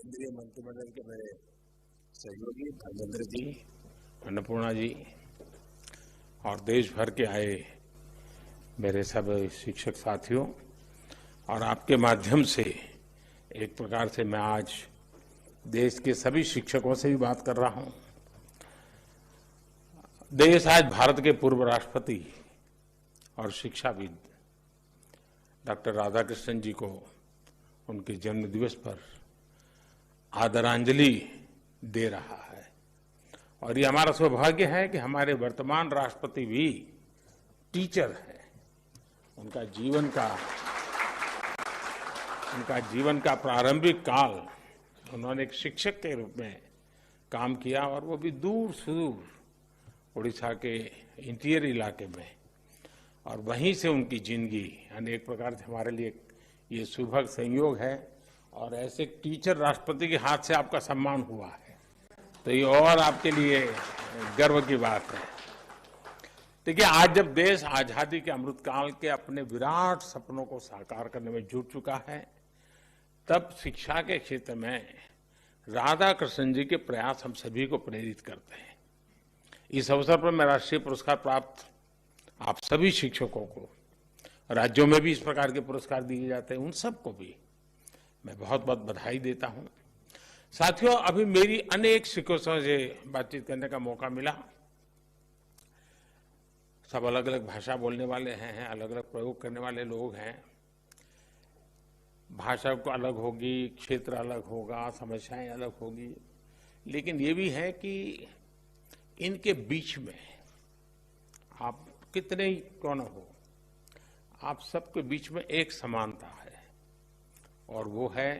केंद्रीय मंत्रिमंडल के मेरे सहयोगी धर्मेंद्र जी, अन्नपूर्णा जी और देश भर के आए मेरे सब शिक्षक साथियों, और आपके माध्यम से एक प्रकार से मैं आज देश के सभी शिक्षकों से भी बात कर रहा हूं। देश आज भारत के पूर्व राष्ट्रपति और शिक्षाविद डॉक्टर राधाकृष्णन जी को उनके जन्म दिवस पर आदरांजलि दे रहा है। और ये हमारा सौभाग्य है कि हमारे वर्तमान राष्ट्रपति भी टीचर हैं। उनका जीवन का प्रारंभिक काल उन्होंने एक शिक्षक के रूप में काम किया, और वो भी दूर सुदूर उड़ीसा के इंटीरियर इलाके में, और वहीं से उनकी जिंदगी अनेक प्रकार से हमारे लिए ये सुभग संयोग है। और ऐसे टीचर राष्ट्रपति के हाथ से आपका सम्मान हुआ है, तो ये और आपके लिए गर्व की बात है। देखिए, आज जब देश आजादी के अमृतकाल के अपने विराट सपनों को साकार करने में जुट चुका है, तब शिक्षा के क्षेत्र में राधाकृष्णन जी के प्रयास हम सभी को प्रेरित करते हैं। इस अवसर पर मैं राष्ट्रीय पुरस्कार प्राप्त आप सभी शिक्षकों को, राज्यों में भी इस प्रकार के पुरस्कार दिए जाते हैं, उन सबको भी मैं बहुत बहुत बधाई देता हूं। साथियों, अभी मेरी अनेक शिक्षकों से बातचीत करने का मौका मिला। सब अलग अलग भाषा बोलने वाले हैं, अलग अलग प्रयोग करने वाले लोग हैं। भाषा को अलग होगी, क्षेत्र अलग होगा, समस्याएं अलग होगी, लेकिन ये भी है कि इनके बीच में आप कितने ही कौन हो, आप सबके बीच में एक समानता है, और वो है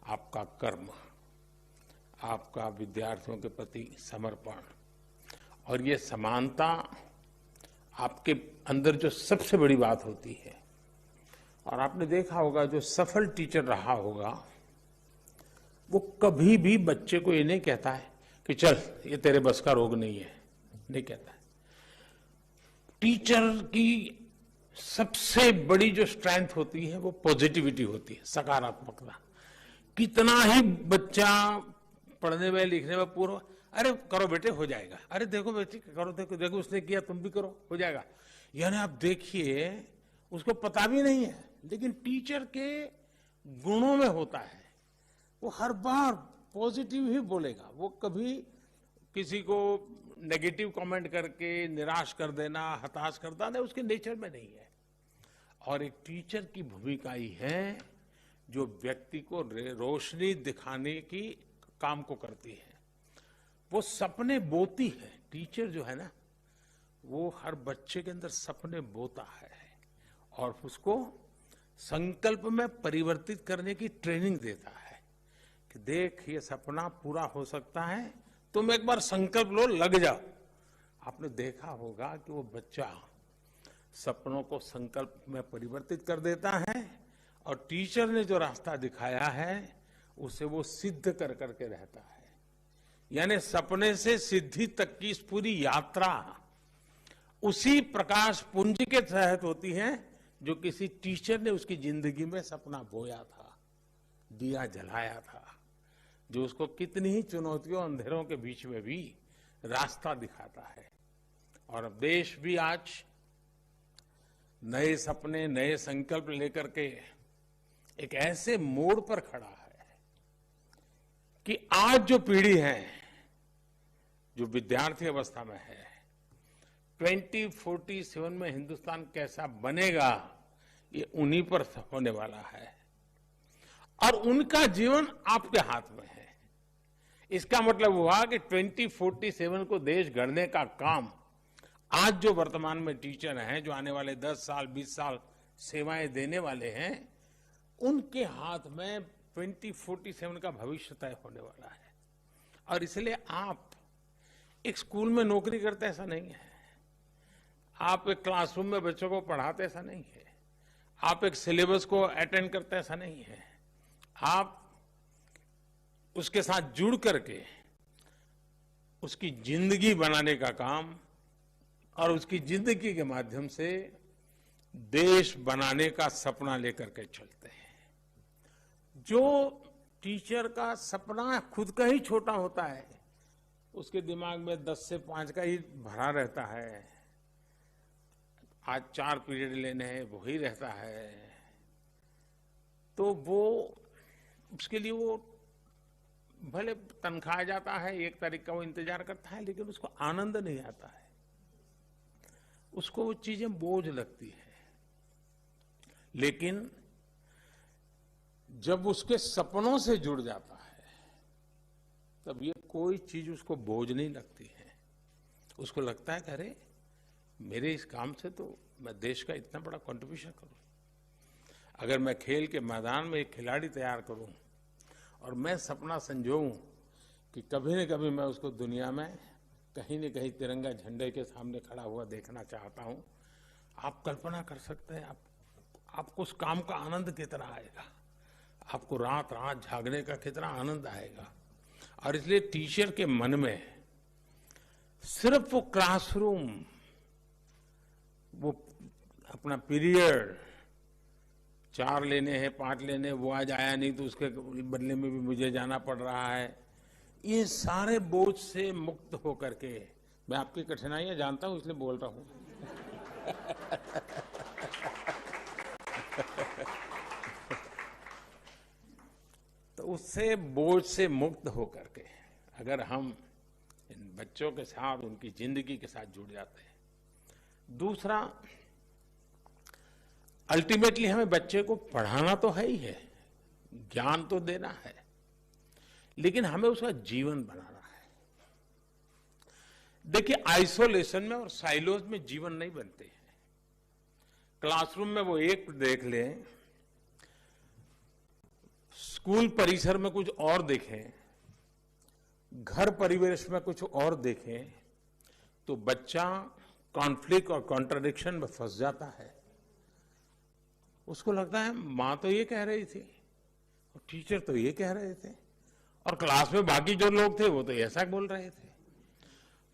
आपका कर्म, आपका विद्यार्थियों के प्रति समर्पण। और ये समानता आपके अंदर जो सबसे बड़ी बात होती है, और आपने देखा होगा जो सफल टीचर रहा होगा वो कभी भी बच्चे को ये नहीं कहता है कि चल ये तेरे बस का रोग नहीं है, नहीं कहता है। टीचर की सबसे बड़ी जो स्ट्रेंथ होती है वो पॉजिटिविटी होती है, सकारात्मकता। कितना ही बच्चा पढ़ने में लिखने में पूरा, अरे करो बेटे हो जाएगा, अरे देखो बेटे करो, देखो देखो उसने किया तुम भी करो हो जाएगा, यानी आप देखिए उसको पता भी नहीं है, लेकिन टीचर के गुणों में होता है। वो हर बार पॉजिटिव ही बोलेगा, वो कभी किसी को नेगेटिव कमेंट करके निराश कर देना, हताश कर देना उसके नेचर में नहीं है। और एक टीचर की भूमिका ही है जो व्यक्ति को रोशनी दिखाने की काम को करती है, वो सपने बोती है। टीचर जो है ना, वो हर बच्चे के अंदर सपने बोता है और उसको संकल्प में परिवर्तित करने की ट्रेनिंग देता है कि देख ये सपना पूरा हो सकता है, तुम एक बार संकल्प लो, लग जाओ। आपने देखा होगा कि वो बच्चा सपनों को संकल्प में परिवर्तित कर देता है, और टीचर ने जो रास्ता दिखाया है उसे वो सिद्ध कर करके रहता है। यानी सपने से सिद्धि तक की इस पूरी यात्रा उसी प्रकाश पुंज के तहत होती है जो किसी टीचर ने उसकी जिंदगी में सपना बोया था, दिया जलाया था, जो उसको कितनी ही चुनौतियों अंधेरों के बीच में भी रास्ता दिखाता है। और अब देश भी आज नए सपने, नए संकल्प लेकर के एक ऐसे मोड़ पर खड़ा है कि आज जो पीढ़ी है, जो विद्यार्थी अवस्था में है, 2047 में हिंदुस्तान कैसा बनेगा ये उन्हीं पर होने वाला है, और उनका जीवन आपके हाथ में है। इसका मतलब हुआ कि 2047 को देश गढ़ने का काम आज जो वर्तमान में टीचर हैं, जो आने वाले 10 साल 20 साल सेवाएं देने वाले हैं, उनके हाथ में 2047 का भविष्य तय होने वाला है। और इसलिए आप एक स्कूल में नौकरी करते ऐसा नहीं है, आप एक क्लासरूम में बच्चों को पढ़ाते ऐसा नहीं है, आप एक सिलेबस को अटेंड करते ऐसा नहीं है, आप उसके साथ जुड़ करके उसकी जिंदगी बनाने का काम और उसकी जिंदगी के माध्यम से देश बनाने का सपना लेकर के चलते हैं। जो टीचर का सपना खुद का ही छोटा होता है, उसके दिमाग में 10 से 5 का ही भरा रहता है, आज 4 पीरियड लेने हैं वही रहता है, तो वो उसके लिए वो भले तनख्वाह आ जाता है, 1 तारीख का वो इंतजार करता है, लेकिन उसको आनंद नहीं आता है, उसको वो चीजें बोझ लगती है। लेकिन जब उसके सपनों से जुड़ जाता है तब ये कोई चीज उसको बोझ नहीं लगती है, उसको लगता है कि अरे मेरे इस काम से तो मैं देश का इतना बड़ा कंट्रीब्यूशन करूं, अगर मैं खेल के मैदान में एक खिलाड़ी तैयार करूं और मैं सपना संजोऊं कि कभी न कभी मैं उसको दुनिया में कहीं न कहीं तिरंगा झंडे के सामने खड़ा हुआ देखना चाहता हूं, आप कल्पना कर सकते हैं आपको उस काम का आनंद कितना आएगा, आपको रात रात जागने का कितना आनंद आएगा। और इसलिए टीचर के मन में सिर्फ वो क्लासरूम, वो अपना पीरियड 4 लेने हैं 5 लेने, वो आज आया नहीं तो उसके बदले में भी मुझे जाना पड़ रहा है, ये सारे बोझ से मुक्त होकर के, मैं आपकी कठिनाइयां जानता हूं इसलिए बोल रहा हूं तो उससे बोझ से मुक्त होकर के अगर हम इन बच्चों के साथ उनकी जिंदगी के साथ जुड़ जाते हैं। दूसरा, अल्टीमेटली हमें बच्चे को पढ़ाना तो है ही है, ज्ञान तो देना है, लेकिन हमें उसका जीवन बनाना है। देखिए, आइसोलेशन में और साइलोज में जीवन नहीं बनते हैं। क्लासरूम में वो एक देख लें, स्कूल परिसर में कुछ और देखें, घर परिवेश में कुछ और देखें, तो बच्चा कॉन्फ्लिक्ट और कॉन्ट्रडिक्शन में फंस जाता है। उसको लगता है मां तो ये कह रही थी और टीचर तो ये कह रहे थे और क्लास में बाकी जो लोग थे वो तो ऐसा बोल रहे थे।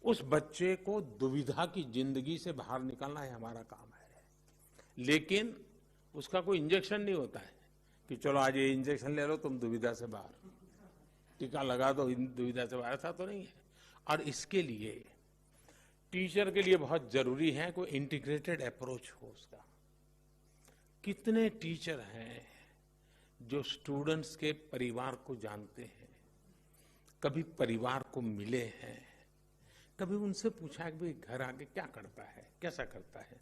उस बच्चे को दुविधा की जिंदगी से बाहर निकालना है हमारा काम है, लेकिन उसका कोई इंजेक्शन नहीं होता है कि चलो आज ये इंजेक्शन ले लो तुम दुविधा से बाहर, टीका लगा दो दुविधा से बाहर, ऐसा तो नहीं है। और इसके लिए टीचर के लिए बहुत जरूरी है कोई इंटीग्रेटेड अप्रोच हो उसका। कितने टीचर हैं जो स्टूडेंट्स के परिवार को जानते हैं, कभी परिवार को मिले हैं, कभी उनसे पूछा कि भाई घर आके क्या करता है, कैसा करता है,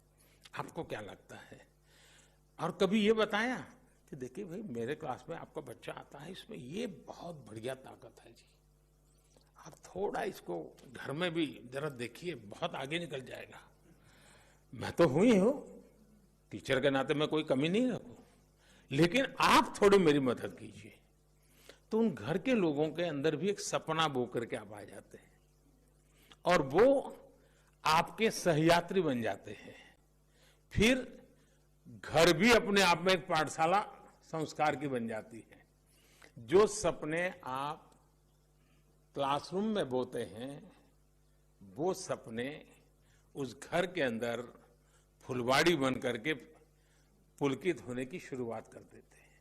आपको क्या लगता है, और कभी ये बताया कि देखिए भाई मेरे क्लास में आपका बच्चा आता है, इसमें ये बहुत बढ़िया ताकत है जी, आप थोड़ा इसको घर में भी जरा देखिए, बहुत आगे निकल जाएगा। मैं तो हूं ही हूं, टीचर के नाते मैं कोई कमी नहीं रखूं, लेकिन आप थोड़ी मेरी मदद कीजिए। तो उन घर के लोगों के अंदर भी एक सपना बो करके आप आ जाते हैं और वो आपके सहयात्री बन जाते हैं। फिर घर भी अपने आप में एक पाठशाला संस्कार की बन जाती है। जो सपने आप क्लासरूम में बोते हैं वो सपने उस घर के अंदर फुलवाड़ी बन करके पुलकित होने की शुरुआत कर देते हैं।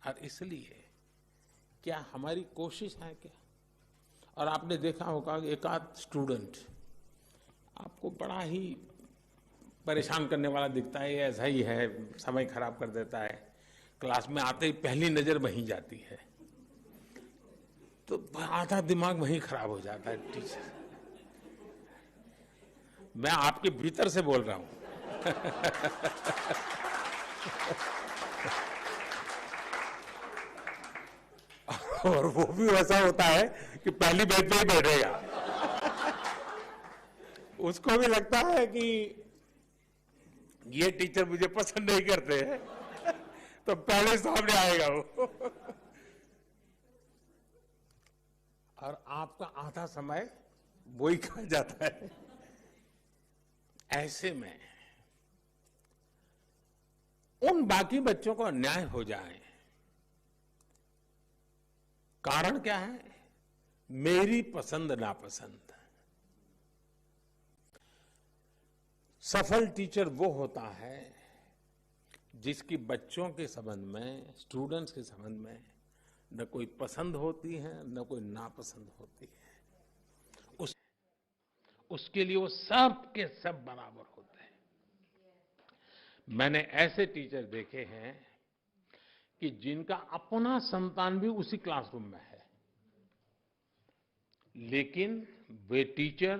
और इसलिए क्या हमारी कोशिश है क्या? और आपने देखा होगा एक आध स्टूडेंट आपको बड़ा ही परेशान करने वाला दिखता है, ऐसा ही है, समय खराब कर देता है, क्लास में आते ही पहली नजर वहीं जाती है, तो आधा दिमाग वहीं खराब हो जाता है टीचर। मैं आपके भीतर से बोल रहा हूं और वो भी वैसा होता है कि पहली बेंच पे ही बैठेगा। उसको भी लगता है कि ये टीचर मुझे पसंद नहीं करते हैं तो पहले सामने आएगा वो। और आपका आधा समय वो ही खा जाता है। ऐसे में उन बाकी बच्चों को अन्याय हो जाए, कारण क्या है? मेरी पसंद नापसंद। सफल टीचर वो होता है जिसकी बच्चों के संबंध में, स्टूडेंट्स के संबंध में न कोई पसंद होती है न कोई नापसंद होती है। उस उसके लिए वो सब के सब बराबर होते हैं। मैंने ऐसे टीचर देखे हैं कि जिनका अपना संतान भी उसी क्लासरूम में है, लेकिन वे टीचर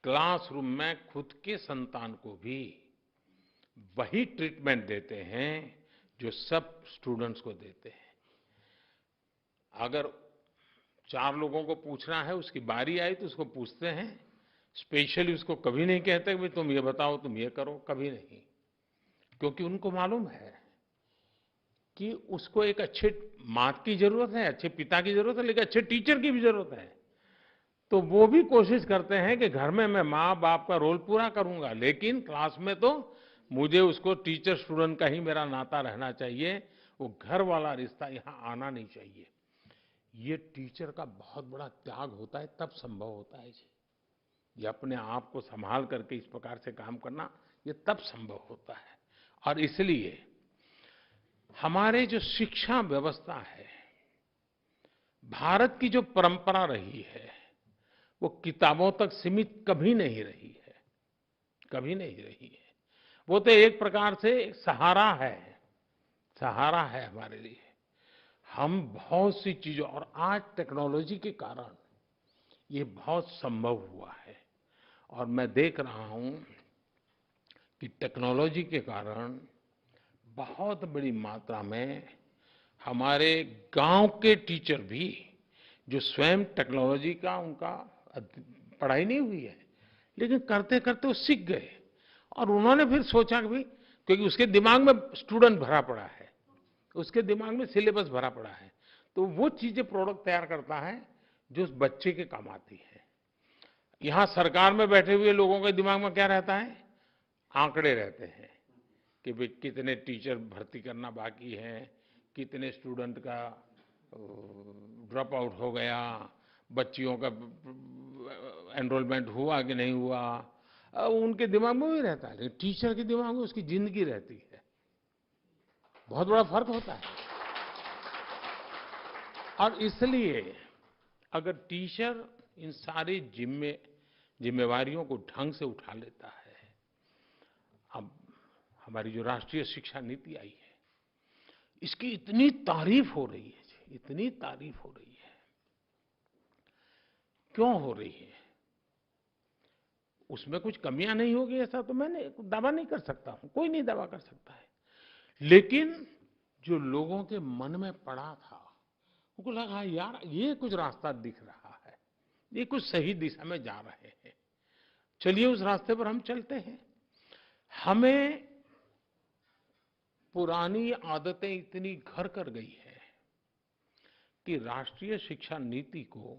क्लासरूम में खुद के संतान को भी वही ट्रीटमेंट देते हैं जो सब स्टूडेंट्स को देते हैं। अगर 4 लोगों को पूछना है, उसकी बारी आई तो उसको पूछते हैं, स्पेशली उसको कभी नहीं कहते कि तुम ये बताओ, तुम ये करो, कभी नहीं, क्योंकि उनको मालूम है कि उसको एक अच्छे माँ की जरूरत है, अच्छे पिता की जरूरत है, लेकिन अच्छे टीचर की भी जरूरत है। तो वो भी कोशिश करते हैं कि घर में मैं माँ बाप का रोल पूरा करूंगा, लेकिन क्लास में तो मुझे उसको टीचर स्टूडेंट का ही मेरा नाता रहना चाहिए, वो घर वाला रिश्ता यहाँ आना नहीं चाहिए। ये टीचर का बहुत बड़ा त्याग होता है, तब संभव होता है जी। ये अपने आप को संभाल करके इस प्रकार से काम करना, ये तब संभव होता है। और इसलिए हमारे जो शिक्षा व्यवस्था है, भारत की जो परंपरा रही है, वो किताबों तक सीमित कभी नहीं रही है, कभी नहीं रही है। वो तो एक प्रकार से एक सहारा है, सहारा है हमारे लिए। हम बहुत सी चीजों, और आज टेक्नोलॉजी के कारण ये बहुत संभव हुआ है। और मैं देख रहा हूं कि टेक्नोलॉजी के कारण बहुत बड़ी मात्रा में हमारे गांव के टीचर भी, जो स्वयं टेक्नोलॉजी का उनका पढ़ाई नहीं हुई है, लेकिन करते करते वो सीख गए, और उन्होंने फिर सोचा कि भाई, क्योंकि उसके दिमाग में स्टूडेंट भरा पड़ा है, उसके दिमाग में सिलेबस भरा पड़ा है, तो वो चीजें प्रोडक्ट तैयार करता है जो उस बच्चे के काम आती है। यहां सरकार में बैठे हुए लोगों के दिमाग में क्या रहता है? आंकड़े रहते हैं कि भाई कितने टीचर भर्ती करना बाकी है, कितने स्टूडेंट का ड्रॉप आउट हो गया, बच्चियों का एनरोलमेंट हुआ कि नहीं हुआ, उनके दिमाग में भी रहता है। लेकिन टीचर के दिमाग में उसकी जिंदगी रहती है। बहुत बड़ा फर्क होता है। और इसलिए अगर टीचर इन सारी जिम्मेवारियों को ढंग से उठा लेता है, अब हमारी जो राष्ट्रीय शिक्षा नीति आई है, इसकी इतनी तारीफ हो रही है, इतनी तारीफ हो रही है। क्यों हो रही है? उसमें कुछ कमियां नहीं होगी ऐसा तो मैं दावा नहीं कर सकता हूं, कोई नहीं दावा कर सकता है। लेकिन जो लोगों के मन में पड़ा था, उनको लगा यार ये कुछ रास्ता दिख रहा है, ये कुछ सही दिशा में जा रहे हैं, चलिए उस रास्ते पर हम चलते हैं। हमें पुरानी आदतें इतनी घर कर गई है कि राष्ट्रीय शिक्षा नीति को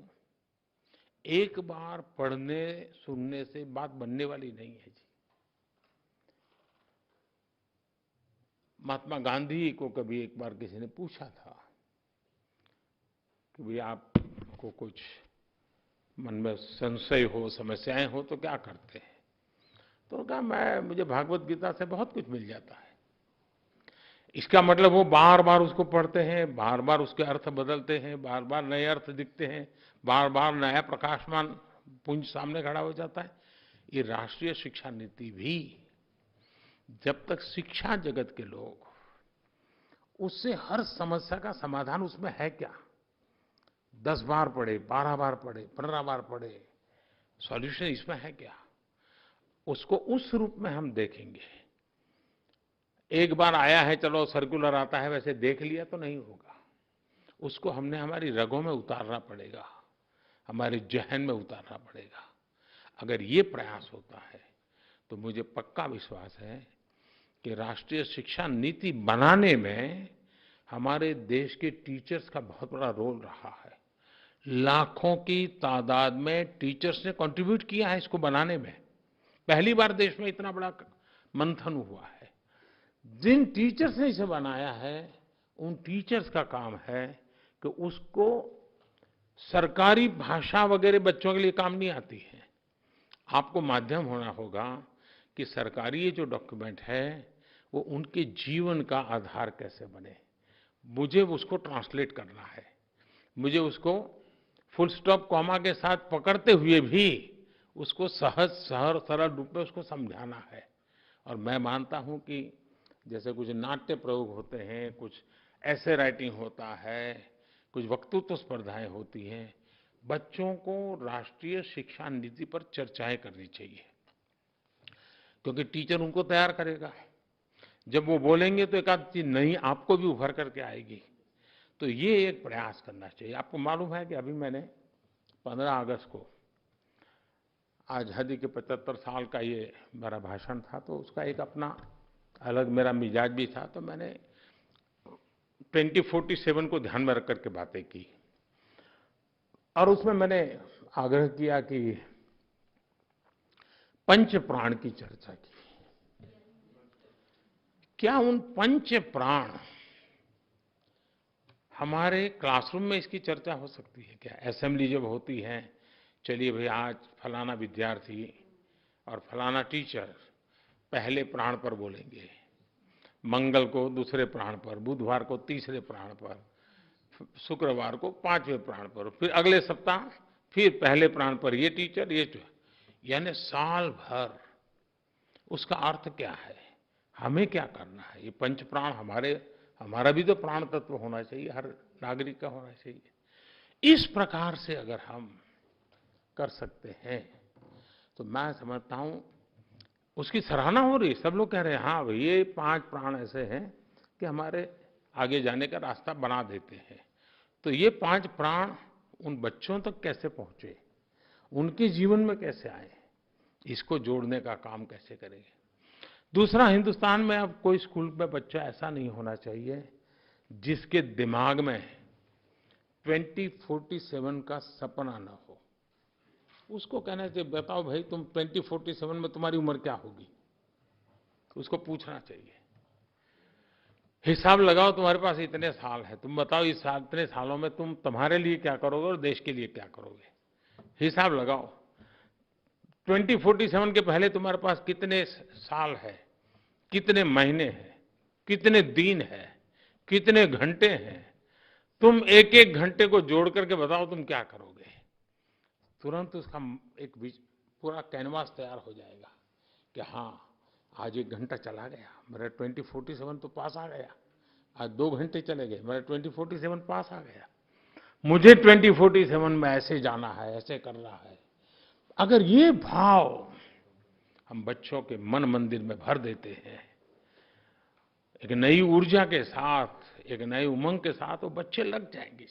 एक बार पढ़ने सुनने से बात बनने वाली नहीं है जी। महात्मा गांधी को कभी एक बार किसी ने पूछा था कि भाई आपको कुछ मन में संशय हो, समस्याएं हो तो क्या करते हैं? तो कहा मुझे भागवत गीता से बहुत कुछ मिल जाता है। इसका मतलब वो बार बार उसको पढ़ते हैं, बार बार उसके अर्थ बदलते हैं, बार बार नए अर्थ दिखते हैं, बार बार नया प्रकाशमान पुंज सामने खड़ा हो जाता है। ये राष्ट्रीय शिक्षा नीति भी जब तक शिक्षा जगत के लोग उससे हर समस्या का समाधान उसमें है क्या, 10 बार पढ़े, 12 बार पढ़े, 15 बार पढ़े, सॉल्यूशन इसमें है क्या, उसको उस रूप में हम देखेंगे। एक बार आया है, चलो सर्कुलर आता है, वैसे देख लिया तो नहीं होगा। उसको हमने हमारी रगों में उतारना पड़ेगा, हमारे जहन में उतारना पड़ेगा। अगर ये प्रयास होता है तो मुझे पक्का विश्वास है कि राष्ट्रीय शिक्षा नीति बनाने में हमारे देश के टीचर्स का बहुत बड़ा रोल रहा है। लाखों की तादाद में टीचर्स ने कंट्रीब्यूट किया है इसको बनाने में। पहली बार देश में इतना बड़ा मंथन हुआ है। जिन टीचर्स ने इसे बनाया है, उन टीचर्स का काम है कि उसको सरकारी भाषा वगैरह बच्चों के लिए काम नहीं आती है। आपको माध्यम होना होगा कि सरकारी ये जो डॉक्यूमेंट है वो उनके जीवन का आधार कैसे बने, मुझे उसको ट्रांसलेट करना है, मुझे उसको फुल स्टॉप कॉमा के साथ पकड़ते हुए भी उसको सहज सरल रूप में उसको समझाना है। और मैं मानता हूं कि जैसे कुछ नाट्य प्रयोग होते हैं, कुछ ऐसे राइटिंग होता है, कुछ वक्तृत्व स्पर्धाएं होती हैं, बच्चों को राष्ट्रीय शिक्षा नीति पर चर्चाएं करनी चाहिए, क्योंकि टीचर उनको तैयार करेगा। जब वो बोलेंगे तो एक आध चीज नई आपको भी उभर करके आएगी। तो ये एक प्रयास करना चाहिए। आपको मालूम है कि अभी मैंने 15 अगस्त को आज़ादी के 75 साल का ये मेरा भाषण था, तो उसका एक अपना अलग मेरा मिजाज भी था। तो मैंने 2047 को ध्यान में रख करके बातें की और उसमें मैंने आग्रह किया कि पंच प्राण की चर्चा की। क्या उन पंच प्राण हमारे क्लासरूम में इसकी चर्चा हो सकती है क्या? असेंबली जब होती है, चलिए भाई आज फलाना विद्यार्थी और फलाना टीचर पहले प्राण पर बोलेंगे, मंगल को दूसरे प्राण पर, बुधवार को तीसरे प्राण पर, शुक्रवार को पांचवें प्राण पर, फिर अगले सप्ताह फिर पहले प्राण पर ये टीचर यानी साल भर। उसका अर्थ क्या है? हमें क्या करना है? ये पंच प्राण हमारा भी तो प्राण तत्व होना चाहिए, हर नागरिक का होना चाहिए। इस प्रकार से अगर हम कर सकते हैं तो मैं समझता हूं उसकी सराहना हो रही है। सब लोग कह रहे हैं हाँ भाई ये 5 प्राण ऐसे हैं कि हमारे आगे जाने का रास्ता बना देते हैं। तो ये 5 प्राण उन बच्चों तक कैसे पहुंचे, उनके जीवन में कैसे आए, इसको जोड़ने का काम कैसे करेंगे। दूसरा, हिंदुस्तान में अब कोई स्कूल में बच्चा ऐसा नहीं होना चाहिए जिसके दिमाग में 2047 का सपना न हो। उसको कहना चाहिए बताओ भाई तुम 2047 में तुम्हारी उम्र क्या होगी, उसको पूछना चाहिए। हिसाब लगाओ, तुम्हारे पास इतने साल है, तुम बताओ इस साल इतने सालों में तुम तुम्हारे लिए क्या करोगे और देश के लिए क्या करोगे। हिसाब लगाओ 2047 के पहले तुम्हारे पास कितने साल है, कितने महीने हैं, कितने दिन हैं, कितने घंटे हैं। तुम एक एक घंटे को जोड़ करके बताओ तुम क्या करोगे। तुरंत उसका एक पूरा कैनवास तैयार हो जाएगा कि हाँ आज 1 घंटा चला गया, मेरा 2047 तो पास आ गया। आज 2 घंटे चले गए, मेरा 2047 पास आ गया। मुझे 2047 में ऐसे जाना है, ऐसे करना है। अगर ये भाव हम बच्चों के मन मंदिर में भर देते हैं, एक नई ऊर्जा के साथ, एक नई उमंग के साथ, वो बच्चे लग जाएंगे।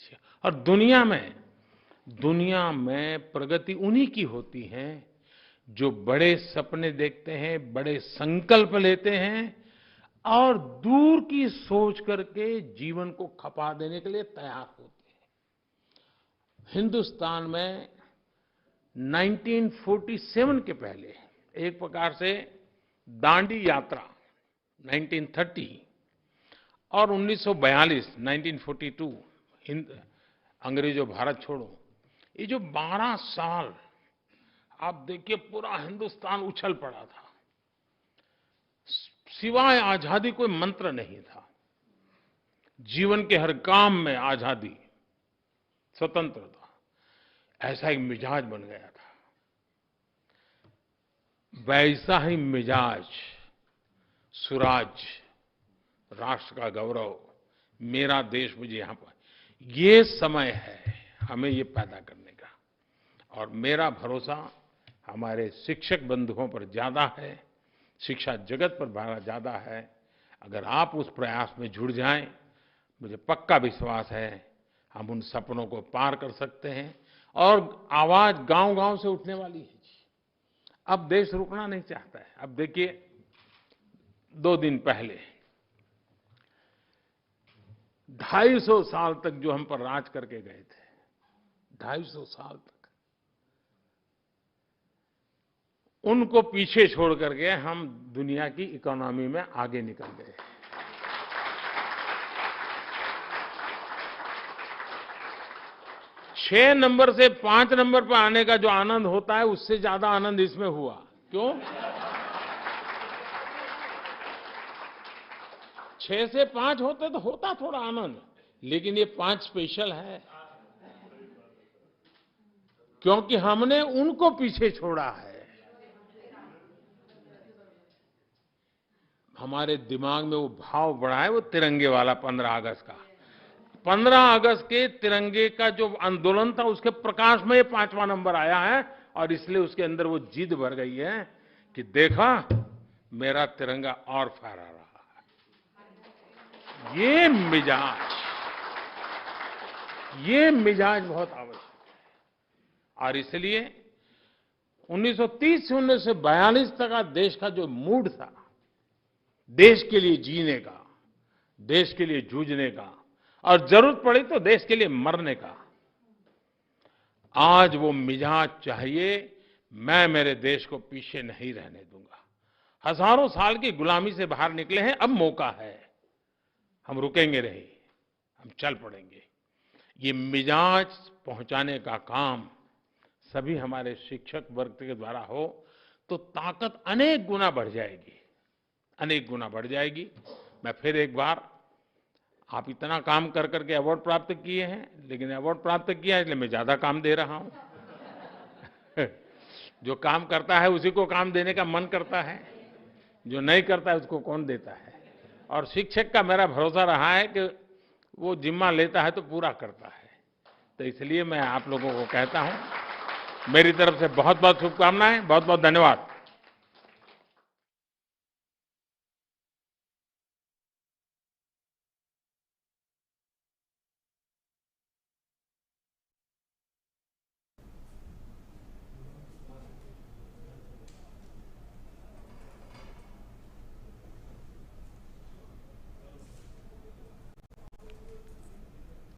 और दुनिया में प्रगति उन्हीं की होती है जो बड़े सपने देखते हैं, बड़े संकल्प लेते हैं और दूर की सोच करके जीवन को खपा देने के लिए तैयार होते हैं। हिंदुस्तान में 1947 के पहले एक प्रकार से दांडी यात्रा 1930 और 1942 अंग्रेजों भारत छोड़ो, ये जो 12 साल आप देखिए पूरा हिंदुस्तान उछल पड़ा था। सिवाय आजादी कोई मंत्र नहीं था। जीवन के हर काम में आजादी, स्वतंत्रता, ऐसा एक मिजाज बन गया था। वैसा ही मिजाज, सुराज, राष्ट्र का गौरव, मेरा देश मुझे यहां पर, ये समय है हमें ये पैदा करने का। और मेरा भरोसा हमारे शिक्षक बंधुओं पर ज्यादा है, शिक्षा जगत पर बड़ा ज्यादा है। अगर आप उस प्रयास में जुड़ जाएं, मुझे पक्का विश्वास है हम उन सपनों को पार कर सकते हैं। और आवाज गांव-गांव से उठने वाली है। अब देश रुकना नहीं चाहता है। अब देखिए 2 दिन पहले 250 साल तक जो हम पर राज करके गए थे, 250 साल तक, उनको पीछे छोड़ करके हम दुनिया की इकोनॉमी में आगे निकल गए। छह नंबर से 5 नंबर पर आने का जो आनंद होता है, उससे ज्यादा आनंद इसमें हुआ। क्यों? 6 से 5 होते तो होता थोड़ा आनंद, लेकिन ये 5 स्पेशल है क्योंकि हमने उनको पीछे छोड़ा है। हमारे दिमाग में वो भाव बढ़ा है, वो तिरंगे वाला 15 अगस्त का। 15 अगस्त के तिरंगे का जो आंदोलन था उसके प्रकाश में ये 5वां नंबर आया है और इसलिए उसके अंदर वो जिद भर गई है कि देखा मेरा तिरंगा और फहरा रहा है। ये मिजाज बहुत आवश्यक है। और इसलिए 1930 से 1942 तक का देश का जो मूड था, देश के लिए जीने का, देश के लिए जूझने का और जरूरत पड़ी तो देश के लिए मरने का, आज वो मिजाज चाहिए। मैं मेरे देश को पीछे नहीं रहने दूंगा। हजारों साल की गुलामी से बाहर निकले हैं, अब मौका है, हम रुकेंगे नहीं, हम चल पड़ेंगे। ये मिजाज पहुंचाने का काम सभी हमारे शिक्षक वर्ग के द्वारा हो तो ताकत अनेक गुना बढ़ जाएगी, अनेक गुना बढ़ जाएगी। मैं फिर एक बार, आप इतना काम कर करके अवार्ड प्राप्त किए हैं, लेकिन अवार्ड प्राप्त किया है इसलिए मैं ज्यादा काम दे रहा हूं। जो काम करता है उसी को काम देने का मन करता है, जो नहीं करता है उसको कौन देता है। और शिक्षक का मेरा भरोसा रहा है कि वो जिम्मा लेता है तो पूरा करता है। तो इसलिए मैं आप लोगों को कहता हूं, मेरी तरफ से बहुत बहुत शुभकामनाएं, बहुत बहुत धन्यवाद।